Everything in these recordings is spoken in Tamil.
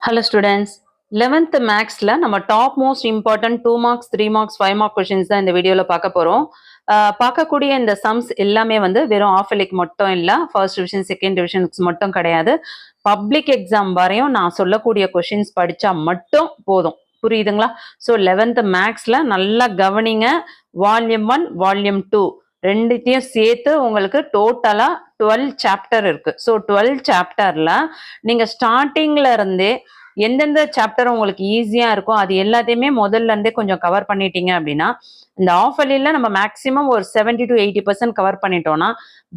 Hello students, 11th Maxல நம்ம top most important 2 marks 3 marks 5 mark questions தான் இந்த வீடியோல பார்க்க போறோம். பார்க்கக்கூடிய இந்த சம்ஸ் எல்லாமே வந்து வெறும் ஆஃப் எலிக் மட்டும் இல்லை, ஃபர்ஸ்ட் டிவிஷன் செகண்ட் டிவிஷனுக்கு மட்டும் கிடையாது. பப்ளிக் எக்ஸாம் வரையும் நான் சொல்லக்கூடிய கொஷின்ஸ் படிச்சா மட்டும் போதும். புரியுதுங்களா? ஸோ 11th மேக்ஸ்ல நல்லா கவனிங்க. வால்யூம் 1 வால்யூம் 2 ரெண்டுத்தையும் சேர்த்து உங்களுக்கு டோட்டலா 12 சாப்டர் இருக்கு. ஸோ 12 சாப்டர்ல நீங்க ஸ்டார்டிங்ல இருந்தே எந்தெந்த சாப்டர் உங்களுக்கு ஈஸியா இருக்கோ அது எல்லாத்தையுமே முதல்ல இருந்தே கொஞ்சம் கவர் பண்ணிட்டீங்க அப்படின்னா இந்த ஆஃப் இயர்ல நம்ம மேக்ஸிமம் ஒரு 70 to 80% கவர் பண்ணிட்டோம்னா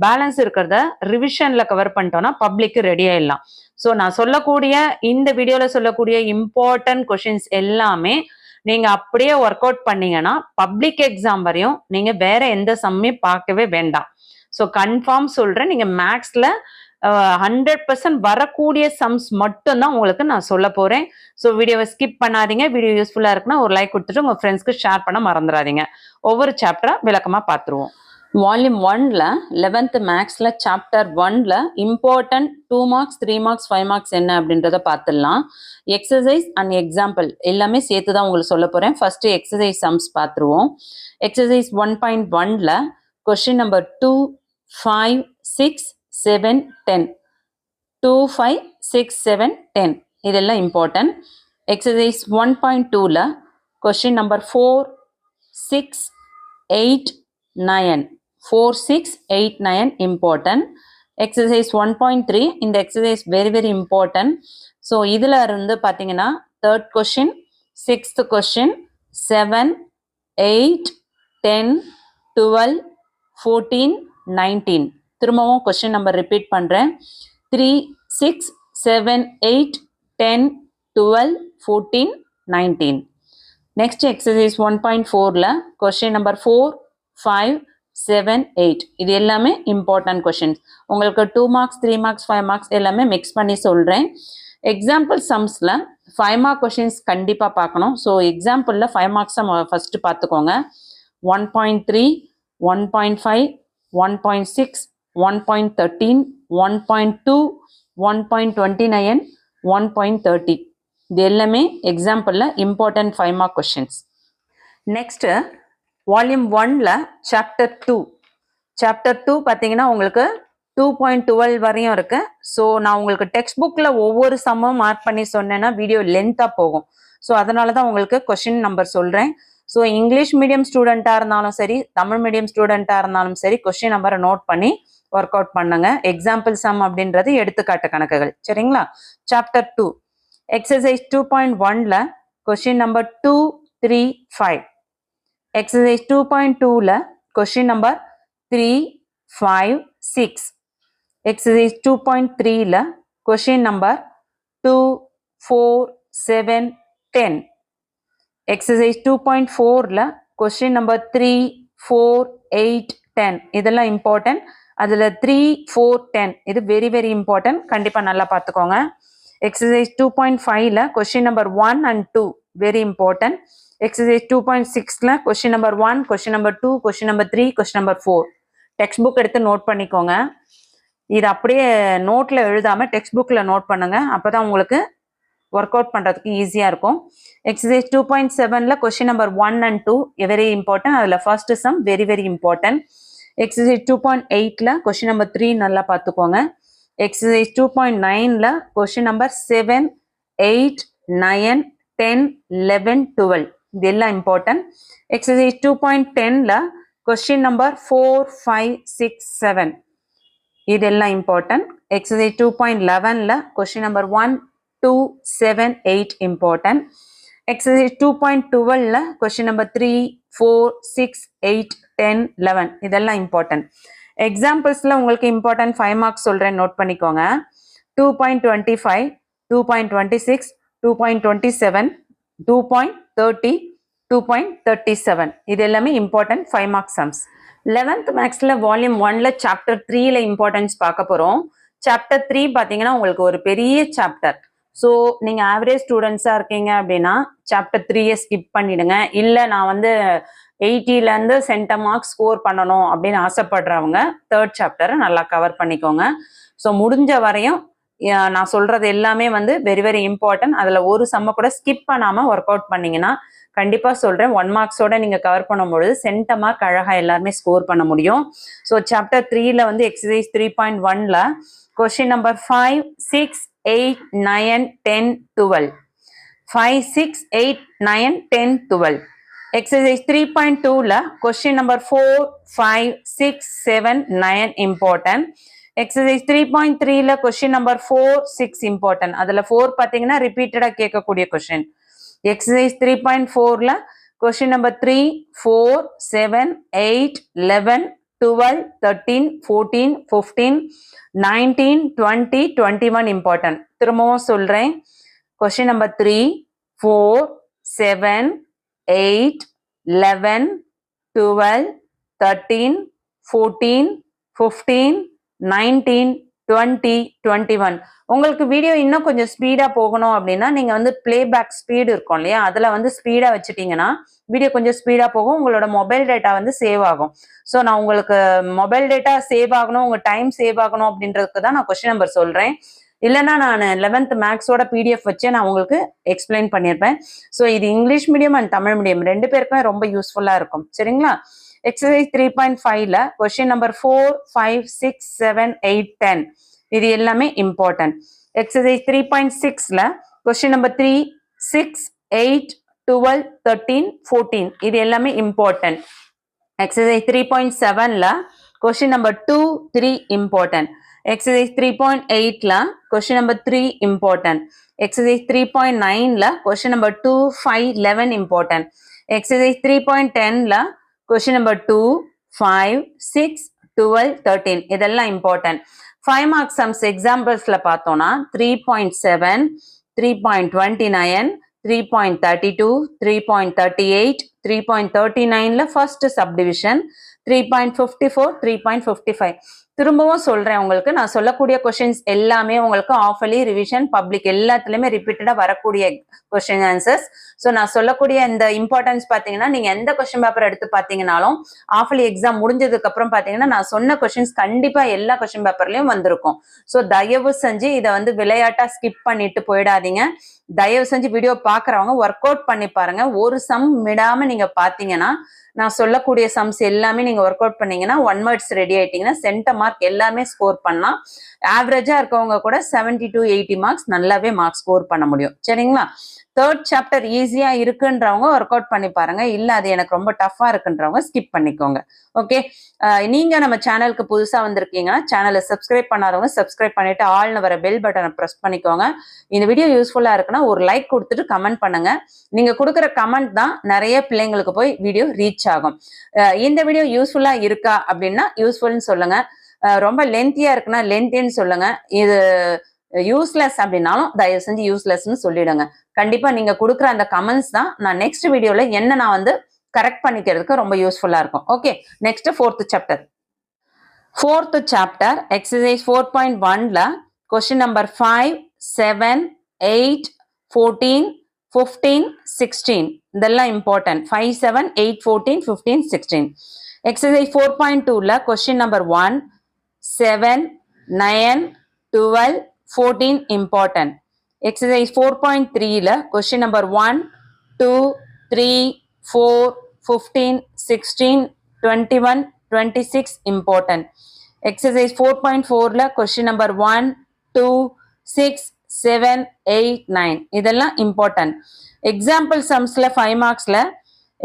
பேலன்ஸ் இருக்கிறத ரிவிஷன்ல கவர் பண்ணிட்டோம்னா பப்ளிக்கு ரெடி ஆயிடலாம். ஸோ நான் சொல்லக்கூடிய இந்த வீடியோல சொல்லக்கூடிய இம்பார்ட்டன்ட் கொஷின்ஸ் எல்லாமே நீங்க அப்படியே ஒர்க் அவுட் பண்ணீங்கன்னா பப்ளிக் எக்ஸாம் வரையும் நீங்க வேற எந்த சம்மே பார்க்கவே வேண்டாம். ஸோ கன்ஃபார்ம் சொல்றேன், நீங்க மேக்ஸ்ல 100% வரக்கூடிய சம்ஸ் மட்டும்தான் உங்களுக்கு நான் சொல்ல போறேன். ஸோ வீடியோவை ஸ்கிப் பண்ணாதீங்க. வீடியோ யூஸ்ஃபுல்லா இருக்குன்னா ஒரு லைக் கொடுத்துட்டு உங்க ஃப்ரெண்ட்ஸ்க்கு ஷேர் பண்ண மறந்துடாதீங்க. ஒவ்வொரு சாப்டரா விளக்கமா பார்த்துருவோம். வால்யூம் 1ல 11th மேக்ஸ்ல சாப்டர் 1ல இம்பார்ட்டன்ட் 2 மார்க்ஸ் 3 மார்க்ஸ் 5 மார்க்ஸ் என்ன அப்படின்றத பார்த்துடலாம். எக்ஸசைஸ் அண்ட் எக்ஸாம்பிள் எல்லாமே சேர்த்து தான் உங்களுக்கு சொல்ல போறேன். ஃபர்ஸ்ட் எக்ஸசைஸ் சம்ஸ் பார்த்துருவோம். எக்ஸசைஸ் 1.1ல கொஸ்டின் நம்பர் 2, 5, 6, 7, 10 2, 5, 6, 7, 10 இதெல்லாம் இம்பார்ட்டன்ட். எக்ஸசைஸ் 1.2ல கொஸ்டின் நம்பர் 4, 6, 8, 9 4, 6, 8, 9 important. Exercise 1.3 இந்த exercise very very important. So இதுல இருந்து பார்த்தீங்கன்னா 3rd question, 6th question, 7, 8, 10, 12, 14, 19 திரும்பவும் question number repeat பண்றேன். 3, 6, 7, 8, 10, 12, 14, 19. Next exercise 1.4ல question number 4, 5, 7, 8 இது எல்லாமே இம்பார்ட்டன்ட் கொஷின்ஸ். உங்களுக்கு 2 மார்க்ஸ் 3 மார்க்ஸ் 5 மார்க்ஸ் எல்லாமே மிக்ஸ் பண்ணி சொல்கிறேன். எக்ஸாம்பிள் சம்ஸில் 5 மார்க் கொஷின்ஸ் கண்டிப்பாக பார்க்கணும். ஸோ எக்ஸாம்பிளில் 5 மார்க்ஸை ஃபஸ்ட்டு பார்த்துக்கோங்க. 1.3, 1.5, 1.6, 1.13, 1.2, 1.29, 1.30 இது எல்லாமே எக்ஸாம்பிளில் important 5 mark questions. Next volume 1ல சாப்டர் 2 சாப்டர் 2 பார்த்தீங்கன்னா உங்களுக்கு 2.12 வரையும் இருக்கு. ஸோ நான் உங்களுக்கு டெக்ஸ்ட் புக்கில் ஒவ்வொரு சம்மும் மார்க் பண்ணி சொன்னேன்னா வீடியோ லென்த்தாக போகும். ஸோ அதனால தான் உங்களுக்கு கொஷின் நம்பர் சொல்கிறேன். ஸோ இங்கிலீஷ் மீடியம் ஸ்டூடெண்ட்டாக இருந்தாலும் சரி, தமிழ் மீடியம் ஸ்டூடெண்ட்டாக இருந்தாலும் சரி, கொஷின் நம்பரை நோட் பண்ணி ஒர்க் அவுட் பண்ணுங்க. எக்ஸாம்பிள் சம் அப்படின்றது எடுத்துக்காட்டு கணக்குகள். சரிங்களா? சாப்டர் 2 எக்ஸசைஸ் 2.1ல கொஷின் நம்பர் 2, 3, 5 Exercise 2.2ல question number 3, 5, 6 Exercise 2.3ல question number 2, 4, 7, 10 Exercise 2.4ல question number 3, 4, 8, 10 இதெல்லாம் important. அதில் 3, 4, 10 இது very very important. கண்டிப்பாக நல்லா பார்த்துக்கோங்க. Exercise 2.5ல question number 1 and 2 very important. Exercise 2.6ல question number 1, question number 2, question number 3, question number 4 text book எடுத்து நோட் பண்ணிக்கோங்க. இது அப்படியே நோட்டில் எழுதாமல் டெக்ஸ்ட் புக்கில் நோட் பண்ணுங்க. அப்போ தான் உங்களுக்கு ஒர்க் அவுட் பண்ணுறதுக்கு ஈஸியாக இருக்கும். எக்ஸசைஸ் 2.7ல question number 1 and 2 very important. அதில் first sum very very important. Exercise 2.8ல கொஸ்டின் நம்பர் 3 நல்லா பார்த்துக்கோங்க. எக்ஸசைஸ் 2.9ல கொஸ்டின் நம்பர் 7, 8, 9, 10, 11, 12 இது எல்லாம் இம்பார்ட்டன்ட். எக்ஸசைஸ் 2.10ல கொஸ்டின் நம்பர் 4, 5, 6, 7 இதெல்லாம் இம்பார்ட்டன்ட். எக்ஸசைஸ் 2.11ல கொஸ்டின் நம்பர் 1, 2, 7, 8 இம்பார்ட்டன்ட். எக்ஸசைஸ் 2.12ல கொஸ்டின் நம்பர் 3, 4, 6, 8, 10, 11 இதெல்லாம் இம்பார்ட்டன்ட். எக்ஸாம்பிள்ஸில் உங்களுக்கு இம்பார்ட்டன்ட் 5 மார்க்ஸ் சொல்கிறேன், நோட் பண்ணிக்கோங்க. 2.25, 2.26, 2.27, 2.30, 2.37 இது எல்லாமே இம்பார்ட்டன்ட் 5 மார்க் சம்ஸ். 11th மேக்ஸில் வால்யூம் 1ல சாப்டர் 3ல இம்பார்ட்டன்ஸ் பார்க்க போகிறோம். சாப்டர் 3 பார்த்தீங்கன்னா உங்களுக்கு ஒரு பெரிய சாப்டர். ஸோ நீங்கள் ஆவரேஜ் ஸ்டூடெண்ட்ஸாக இருக்கீங்க அப்படின்னா சாப்டர் 3யை ஸ்கிப் பண்ணிடுங்க. இல்லை நான் வந்து 80லேருந்து சென்டம் மார்க்ஸ் ஸ்கோர் பண்ணணும் அப்படின்னு ஆசைப்படுறவங்க 3rd சாப்டரை நல்லா கவர் பண்ணிக்கோங்க. ஸோ முடிஞ்ச வரையும் நான் சொல்றது எல்லாமே வந்து வெரி வெரி இம்பார்ட்டன்ட். அதுல ஒரு சம்ம கூட ஸ்கிப் பண்ணாம ஒர்க் அவுட் பண்ணீங்கன்னா கண்டிப்பா சொல்றேன் 1 மார்க்ஸோட நீங்க கவர் பண்ணும்பொழுது சென்ட மார்க் அழகா எல்லாருமே ஸ்கோர் பண்ண முடியும். ஸோ சாப்டர் 3ல வந்து exercise 3.1ல question number 5, 6, 8, 9, 10, 12. 5, 6, 8, 9, 10, 12. Exercise 3.2ல question number 4, 5, 6, 7, 9 important. Exercise 3.3ல question number 4, 6 important. அதுல 4 பாத்தீங்கன்னா repeated கேட்கக்கூடிய question. Exercise 3.4ல question number 3, 4, 7, 8, 11, 12, 13, 14, 15, 19, 20, 21 important. திரும்பவும் சொல்றேன். Question number 3, 4, 7, 8, 11, 12, 13, 14, 15, 19, 20, 21. உங்களுக்கு வீடியோ இன்னும் கொஞ்சம் ஸ்பீடா போகணும் அப்படின்னா நீங்க வந்து பிளேபேக் ஸ்பீடு இருக்கும் இல்லையா, அதுல வந்து ஸ்பீடா வச்சுட்டீங்கன்னா வீடியோ கொஞ்சம் ஸ்பீடா போகும், உங்களோட மொபைல் டேட்டா வந்து சேவ் ஆகும். ஸோ நான் உங்களுக்கு மொபைல் டேட்டா சேவ் ஆகணும், உங்க டைம் சேவ் ஆகணும் அப்படின்றதுக்கு தான் நான் கொஸ்டின் நம்பர் சொல்றேன். இல்லைன்னா நான் 11th மேக்ஸோட பிடிஎஃப் வச்சு நான் உங்களுக்கு எக்ஸ்பிளைன் பண்ணியிருப்பேன். ஸோ இது English medium and Tamil medium 2 பேருக்குமே ரொம்ப யூஸ்ஃபுல்லா இருக்கும். சரிங்களா? எக்ஸசைஸ் 3.5ல கொஸ்டின் நம்பர் 4, 5, 6, 7, 8, 10 இது எல்லாமே இம்பார்ட்டன்ட். எக்ஸசைஸ் 3.6ல கொஸ்டின் நம்பர் 3, 6, 8, 12, 13, 14 இது எல்லாமே இம்பார்ட்டன்ட். எக்ஸசைஸ் 3.7ல கொஸ்டின் நம்பர் 2, 3 இம்பார்ட்டன்ட். Exercise 3.8ல question number 3 important. Exercise 3.9ல question number 2, 5, 11 important. Exercise 3.10ல question number 2, 5, 6, 12, 13 இதெல்லாம் important. 5 mark sums examples-ல பார்த்தோம்னா 3.7, 3.29, 3.32, 3.38, 3.39ல first subdivision, 3.54, 3.55. திரும்பவும் சொல்றேன், உங்களுக்கு நான் சொல்லக்கூடிய கொஸ்டின்ஸ் எல்லாமே உங்களுக்கு ஆஃபலி ரிவிஷன் பப்ளிக் எல்லாத்துலயுமே ரிப்பீட்டடா வரக்கூடிய கொஸ்டின் ஆன்சர்ஸ். ஸோ நான் சொல்லக்கூடிய இந்த இம்பார்ட்டன்ஸ் பாத்தீங்கன்னா நீங்க எந்த கொஸ்டின் பேப்பர் எடுத்து பாத்தீங்கன்னாலும் ஆஃபலி எக்ஸாம் முடிஞ்சதுக்கு அப்புறம் பாத்தீங்கன்னா நான் சொன்ன கொஸ்டின்ஸ் கண்டிப்பா எல்லா கொஸ்டின் பேப்பர்லயும் வந்திருக்கும். ஸோ தயவு செஞ்சு இதை வந்து விளையாட்டா ஸ்கிப் பண்ணிட்டு போயிடாதீங்க. தயவு செஞ்சு வீடியோ பாக்குறவங்க ஒர்க் அவுட் பண்ணி பாருங்க. ஒரு சம் விடாம நீங்க பாத்தீங்கன்னா நான் சொல்லக்கூடிய சம்ஸ் எல்லாமே நீங்க ஒர்க் அவுட் பண்ணீங்கன்னா 1 வேர்ட்ஸ் ரெடி ஆயிட்டீங்கன்னா சென்டர் மார்க் எல்லாமே ஸ்கோர் பண்ணலாம். ஆவரேஜா இருக்கவங்க கூட 70 to 80 மார்க்ஸ் நல்லாவே மார்க் ஸ்கோர் பண்ண முடியும். சரிங்களா? 3rd சாப்டர் ஈஸியா இருக்குன்றவங்க ஒர்க் அவுட் பண்ணி பாருங்க. இல்ல அது எனக்கு ரொம்ப டஃபா இருக்குன்றவங்க ஸ்கிப் பண்ணிக்கோங்க. ஓகே, நீங்க நம்ம சேனலுக்கு புதுசா வந்திருக்கீங்கன்னா சேனலை சப்ஸ்கிரைப் பண்ணாதவங்க சப்ஸ்கிரைப் பண்ணிட்டு ஆல்னு வர பெல் பட்டனை ப்ரெஸ் பண்ணிக்கோங்க. இந்த வீடியோ யூஸ்ஃபுல்லா இருக்குன்னா ஒரு லைக் கொடுத்துட்டு கமெண்ட் பண்ணுங்க. நீங்க கொடுக்குற கமெண்ட் தான் நிறைய பிள்ளைங்களுக்கு போய் வீடியோ ரீச் ஆகும். இந்த வீடியோ யூஸ்ஃபுல்லா இருக்கா அப்படின்னா யூஸ்ஃபுல்னு சொல்லுங்க. ரொம்ப லென்த்தியா இருக்குன்னா லென்த்தின்னு சொல்லுங்க. இது யூஸ்லெஸ் அப்படின்னாலும் தயவு செஞ்சு யூஸ்லெஸ்ன்னு சொல்லிடுங்க. கண்டிப்பா நீங்க கொடுக்குற அந்த கமெண்ட்ஸ் தான் நான் நெக்ஸ்ட் வீடியோல நான் வந்து கரெக்ட் பண்ணிக்கிறதுக்கு ரொம்ப யூஸ்ஃபுல்லா இருக்கும். Okay, next 4th chapter. 4th chapter exercise 4.1ல கொஸ்டின் நம்பர் 5, 7, 8, 14, 15, 16 இதெல்லாம் இம்பார்ட்டன்ட். 5, 7, 8, 14, 15, 16. எக்ஸசைஸ் 4.2ல கொஸ்டின் நம்பர் 1, 7, 9, 12, 14 important. Exercise 4.3ல question number 1, 2, 3, 4, 15, 16, 21, 26 important. Exercise 4.4ல question number 1, 2, 6, 7, 8, 9 இதெல்லாம் important. Example sumsல 5 marksல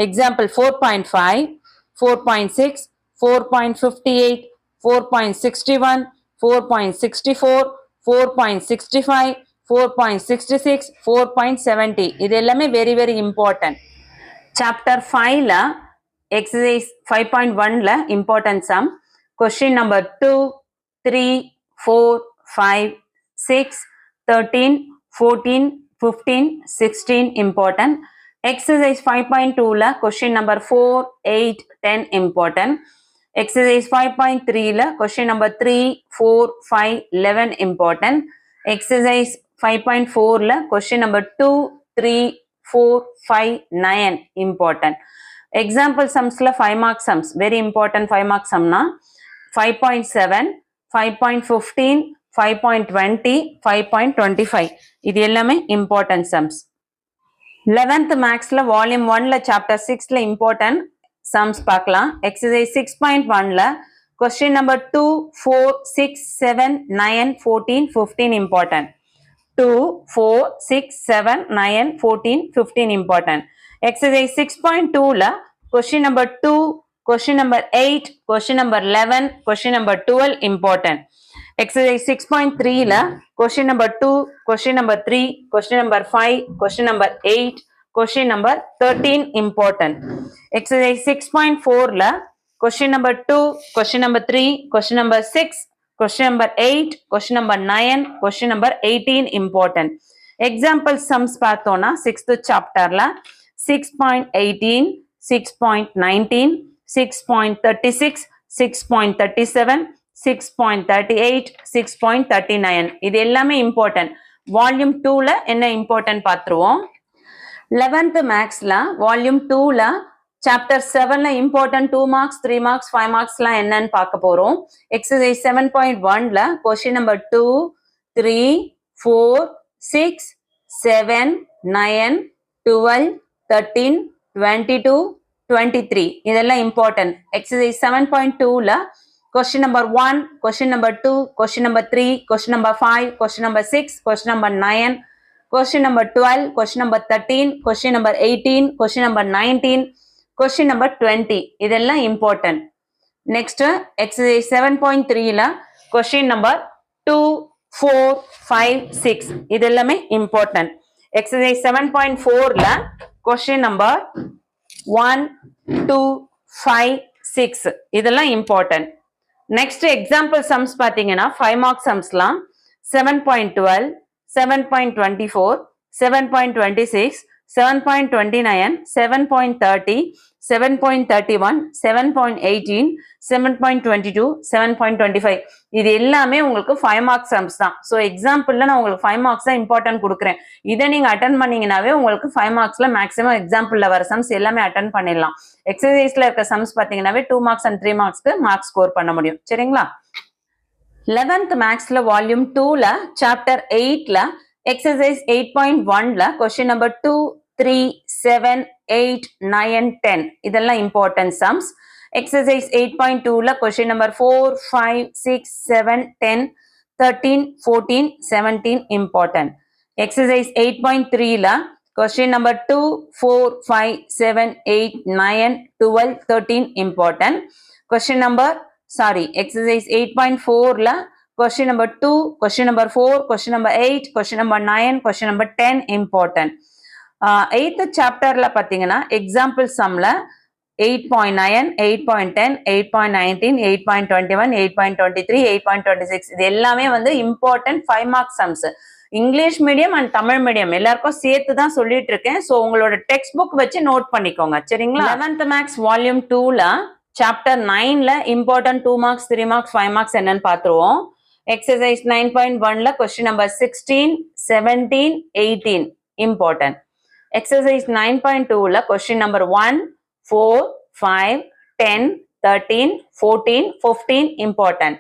example 4.5, 4.6, 4.58, 4.61, 4.64, 4.65, 4.66, 4.70 இது எல்லாமே வெரி வெரி இம்பார்ட்டன்ட். சாப்டர் 5ல எக்ஸசைஸ் 5.1ல important sum question number 2, 3, 4, 5, 6, 13, 14, 15, 16 important. Exercise 5.2ல question number 4, 8, 10 important. Exercise 5.3ல question number 3, 4, 5, 11 important. Exercise 5.4ல question number 2, 3, 4, 5, 9 important. Example sumsல 5 mark sums very important 5 mark sumna 5.7, 5.15, 5.20, 5.25 இது எல்லாமே important sums. 11th mathsல volume 1ல chapter 6ல important sums பார்க்கலாம். exercise 6.1ல question number 2, 4, 6, 7, 9, 14, 15 important. 2, 4, 6, 7, 9, 14, 15 important. Exercise 6.2ல question number 2, question number 8, question number 11, question number 12 important. Exercise 6.3ல question number 2, question number 3, question number 5, question number 8, question number 13 important. Exercise 6.4ல question number 2, question number 3, question number 6, question number 8, question number 9, question number 18 important. Example sums பார்த்தோம்னா 6th chapterல 6.18, 6.19, 6.36, 6.37, 6.38, 6.39 இது எல்லாமே important. Volume 2ல என்ன important பார்த்துருவோம். 11th mathsல Volume 2ல Chapter 7ல important 2 marks, 3 marks, 5 marksலாம் என்னன்னு பார்க்க போறோம். Exercise 7.1ல question number 2, 3, 4, 6, 7, 9, 12, 13, 22, 23 இதெல்லாம் important. Exercise 7.2ல question number 1, question number 2, question number 3, question number 5, question number 6, question number 9, question number 12, question number 13, question number 18, question number 19, question number 20 இதெல்லாம் important. Next exercise 7.3ல question number 2, 4, 5, 6 இதெல்லாமே important. Exercise 7.4ல question number 1, 2, 5, 6 இதெல்லாம் important. Next example sums பார்த்தீங்கன்னா 5 mark sumsலாம் 7.12, 7.24, 7.26, 7.29, 7.30, 7.31, 7.18, 7.22, 7.25 இது எல்லாமே உங்களுக்கு 5 mark sums தான். ஸோ எக்ஸாம்பிளில் நான் உங்களுக்கு 5 marks தான் இம்பார்ட்டன்ட் கொடுக்குறேன். இதை நீங்கள் அட்டன் பண்ணீங்கன்னாவே உங்களுக்கு 5 marksல மேக்ஸிமம் எக்ஸாம்பிளில் வர சம்ஸ் எல்லாமே அட்டன் பண்ணிடலாம். எக்ஸசைஸில் இருக்க சம்ஸ் பார்த்தீங்கன்னாவே 2 marks and 3 marksக்கு மார்க்ஸ் ஸ்கோர் பண்ண முடியும். சரிங்களா? 11th mathsல volume 2ல chapter 8ல exercise 8.1ல question number 2, 3, 7, 8, 9, 10 இதெல்லாம் important sums. Exercise 8.2ல question number 4, 5, 6, 7, 10, 13, 14, 17 important. Exercise 8.3ல question number 2, 4, 5, 7, 8, 9, 12, 13 important. Exercise 8.4ல question number 2, question number 4, question number 8, question number 9, question number 10 important. 8th chapterல பார்த்தீங்கன்னா example sumல 8.9, 8.10, 8.19, 8.21, 8.23, 8.26 இது எல்லாமே வந்து important 5 mark sums. English medium and Tamil medium எல்லாருக்கும் சேர்த்து தான் சொல்லிட்டு இருக்கேன். ஸோ உங்களோட டெக்ஸ்ட் புக் வச்சு நோட் பண்ணிக்கோங்க. சரிங்களா? 11th maths volume 2ல chapter 9ல important 2 marks, 3 marks, 5 marks என்னன்னு பார்த்துருவோம். Exercise 9.1ல question number 16, 17, 18 important. Exercise 9.2ல question number 1, 4, 5, 10, 13, 14, 15 important.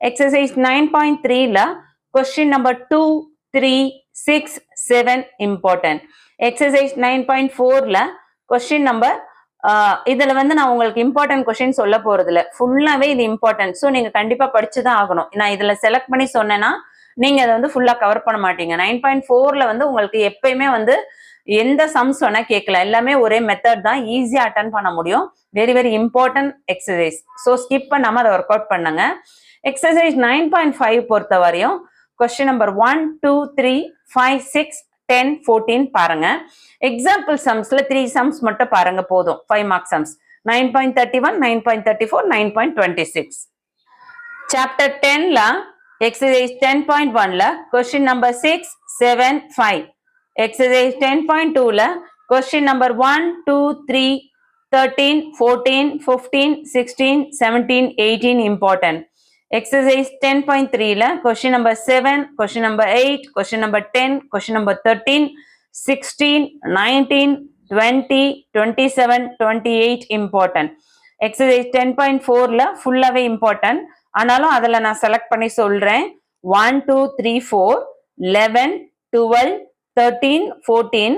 Exercise 9.3ல question number 2, 3, 6, 7 important. Exercise 9.4ல question number இதுல வந்து நான் உங்களுக்கு இம்பார்ட்டன்ட் கொஸ்டின் சொல்ல போறது இல்ல, ஃபுல்லாவே இது இம்பார்ட்டன்ட். ஸோ நீங்க கண்டிப்பா படிச்சுதான் ஆகணும். நான் இதுல செலக்ட் பண்ணி சொன்னேன்னா நீங்க அதை வந்து ஃபுல்லா கவர் பண்ண மாட்டீங்க. 9.4ல வந்து உங்களுக்கு எப்பயுமே வந்து எந்த சம்ஸ் வேணா கேட்கலாம், எல்லாமே ஒரே மெத்தட் தான், ஈஸியா அட்டன் பண்ண முடியும். Very very important exercise. So skip பண்ணாம அதை ஒர்க் அவுட் பண்ணுங்க. எக்ஸசைஸ் 9.5 பொறுத்த வரையும் கொஸ்டின் நம்பர் 1, 2, 3, 5, 6, 10, 14 பாருங்க. எக்ஸாம்பிள் சம்ஸ்ல 3 சம்ஸ் மட்டும் பாருங்க போதும். 5 mark sums 9.31, 9.34, 9.26. Chapter 10ல exercise 10.1ல question number 6, 7, 5. Exercise 10.2ல question number 1, 2, 3, 13, 14, 15, 16, 17, 18 important. Exercise 10.3ல question number 7, question number 8, question number 10, question number 13, 16, 19, 20, 27, 28 important. Exercise 10.4ல ஃபுல்லாவே important. ஆனாலும் அதில் நான் செலக்ட் பண்ணி சொல்றேன். 1 2 3 4 11 12 13 14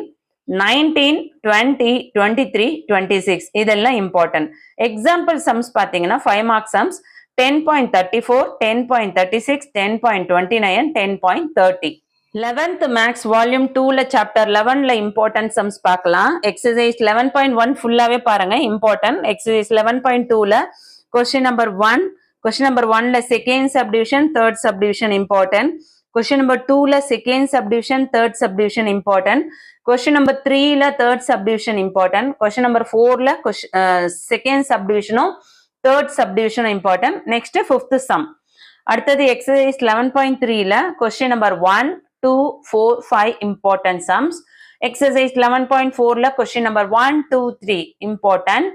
19 20 23 26 இதெல்லாம் இம்பார்ட்டன்ட். எக்ஸாம்பிள் சம்ஸ் பாத்தீங்கன்னா 5 mark sums 10.34 10.36 10.29 10.30. 11th maths volume 2ல சாப்டர் 11ல இம்பார்ட்டன்ட் சம்ஸ் பார்க்கலாம். எக்ஸசைஸ் 11.1 ஃபுல்லாவே பாருங்க, இம்பார்ட்டன்ட். எக்ஸசைஸ் 11.2ல கொஸ்டின் நம்பர் 1, கொஸ்டின் நம்பர் 1ல second subdivision third subdivision important. Question number 2ல second subdivision third subdivision important. Question number 3ல third subdivision important. Question number 4ல செகண்ட் சப்டிவிஷனும் third subdivision important. Next 5th sum. அடுத்தது எக்ஸசைஸ் 11.3ல question number 1 2 4 5 important sums. Exercise 11.4ல question number 1 2 3 important.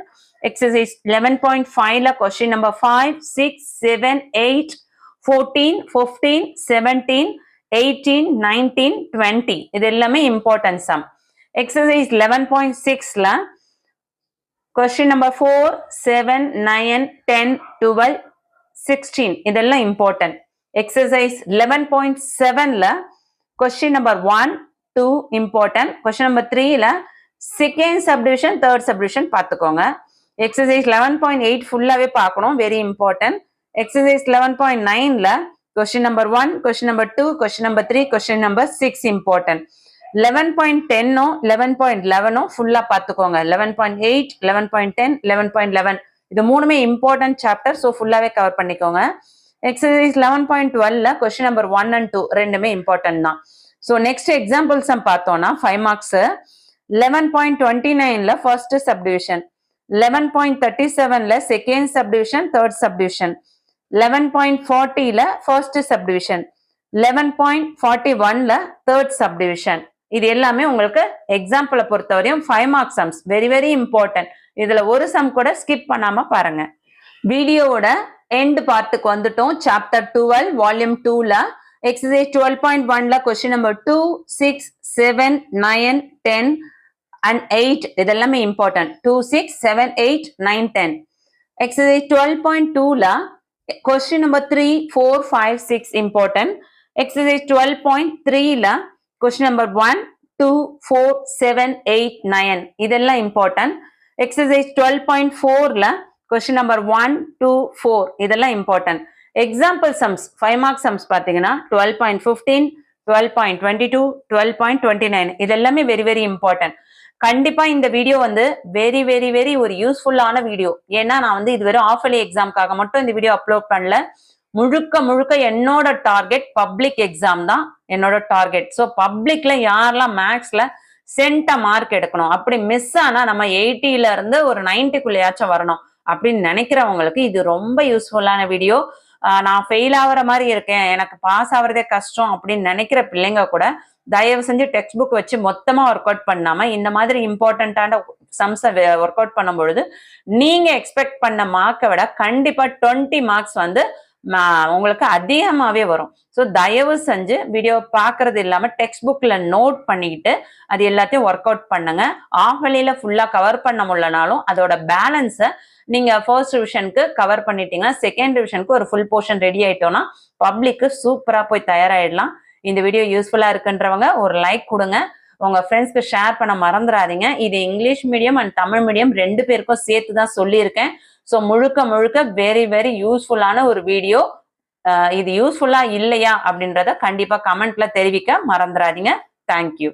Exercise 11.5ல question number 5 6 7 8 14 15 17 18 19 20 இது எல்லாமே important sum. Exercise 11.6ல question number 4 7 9 10 12 16 இதெல்லாம் important. Exercise 11.7ல question number 1 2 important. question number 3ல second subdivision third subdivision பார்த்துக்கோங்க. exercise 11.8 ஃபுல்லாவே பார்க்கணும், very important. exercise 11.9ல question number 1 question number 2 question number 3 question number 6 important. 11.10 11.11 ஃபுல்லா பார்த்துக்கோங்க. 11.8 11.10 11.11 இது மூணுமே important chapter, so ஃபுல்லாவே கவர் பண்ணிக்கோங்க. exercise 11.12ல question number 1 and 2 ரெண்டுமே important தான். so next example sum பார்த்தோம்னா 5 marks. 11.29ல first subdivision, 11.37ல second subdivision third subdivision, 11.40ல first subdivision, 11.41ல third subdivision. இது எல்லாமே உங்களுக்கு எக்ஸாம்பிளை பொறுத்தவரையும் 5 mark sums, very very important. இதுல ஒரு சம் கூட ஸ்கிப் பண்ணாம பாருங்க. வீடியோவோட எண்ட் பார்ட்டுக்கு வந்துட்டோம். சாப்டர் 12 வால்யூம் 2ல எக்ஸசைஸ் 12.1ல கொஸ்டின் நம்பர் 2 6 7 9 10 and 8 இதெல்லாமே இம்பார்ட்டன்ட். 2 6 7 8 9 10. எக்ஸசைஸ் 12.2ல கொஸ்டின் நம்பர் 3 4 5 6 இம்பார்ட்டன்ட். எக்ஸசைஸ் 12.3ல கொஸ்டின் நம்பர் 1 2 4 7 8 9 இதெல்லாம் இம்பார்ட்டன்ட். எக்ஸசைஸ் 12.4ல question number 1 2 4 இதெல்லாம் important. example sums 5 mark sums பாத்தீங்கன்னா 12.15 12.22 12.29 இதெல்லாமே very very important. கண்டிப்பா இந்த வீடியோ வந்து very very very ஒரு யூஸ்ஃபுல்லான வீடியோ. ஏன்னா நான் வந்து இதுவரை ஆஃபலி எக்ஸாம்காக மட்டும் இந்த வீடியோ அப்லோட் பண்ணல. முழுக்க முழுக்க என்னோட டார்கெட் பப்ளிக் எக்ஸாம் தான் என்னோட டார்கெட். ஸோ பப்ளிக்ல யாரெல்லாம் மேக்ஸ்ல சென்டா மார்க் எடுக்கணும், அப்படி மிஸ் ஆனா நம்ம 80ல இருந்து ஒரு 90க்குள்ளேயாச்சும் வரணும் அப்படின்னு நினைக்கிறவங்களுக்கு இது ரொம்ப யூஸ்ஃபுல்லான வீடியோ. நான் ஃபெயில் ஆகுற மாதிரி இருக்கேன், எனக்கு பாஸ் ஆகுறதே கஷ்டம் அப்படின்னு நினைக்கிற பிள்ளைங்க கூட தயவு செஞ்சு டெக்ஸ்ட் புக் வச்சு மொத்தமா ஒர்க் அவுட் பண்ணாம இந்த மாதிரி இம்பார்ட்டன்டான சம்ஸை ஒர்க் அவுட் பண்ணும் பொழுது நீங்க எக்ஸ்பெக்ட் பண்ண மார்க்கை விட கண்டிப்பா 20 மார்க்ஸ் வந்து உங்களுக்கு அதிகமாவே வரும். ஸோ தயவு செஞ்சு வீடியோ பாக்குறது இல்லாம டெக்ஸ்ட் புக்ல நோட் பண்ணிக்கிட்டு அது எல்லாத்தையும் ஒர்க் அவுட் பண்ணுங்க. ஆஃபலியில ஃபுல்லா கவர் பண்ண முடியலனாலும் அதோட பேலன்ஸை நீங்க ஃபர்ஸ்ட் டிவிஷனுக்கு கவர் பண்ணிட்டீங்கன்னா செகண்ட் டிவிஷனுக்கு ஒரு ஃபுல் போர்ஷன் ரெடி ஆயிட்டோம்னா பப்ளிக்கு சூப்பரா போய் தயாராயிடலாம். இந்த வீடியோ யூஸ்ஃபுல்லா இருக்குன்றவங்க ஒரு லைக் கொடுங்க, உங்க ஃப்ரெண்ட்ஸ்க்கு ஷேர் பண்ண மறந்துடாதீங்க. இது English medium and Tamil medium ரெண்டு பேருக்கும் சேர்த்து தான் சொல்லியிருக்கேன். ஸோ முழுக்க முழுக்க வெரி வெரி யூஸ்ஃபுல்லான ஒரு வீடியோ. இது யூஸ்ஃபுல்லா இல்லையா அப்படின்றத கண்டிப்பா கமெண்ட்ல தெரிவிக்க மறந்துடாதீங்க. தேங்க்யூ.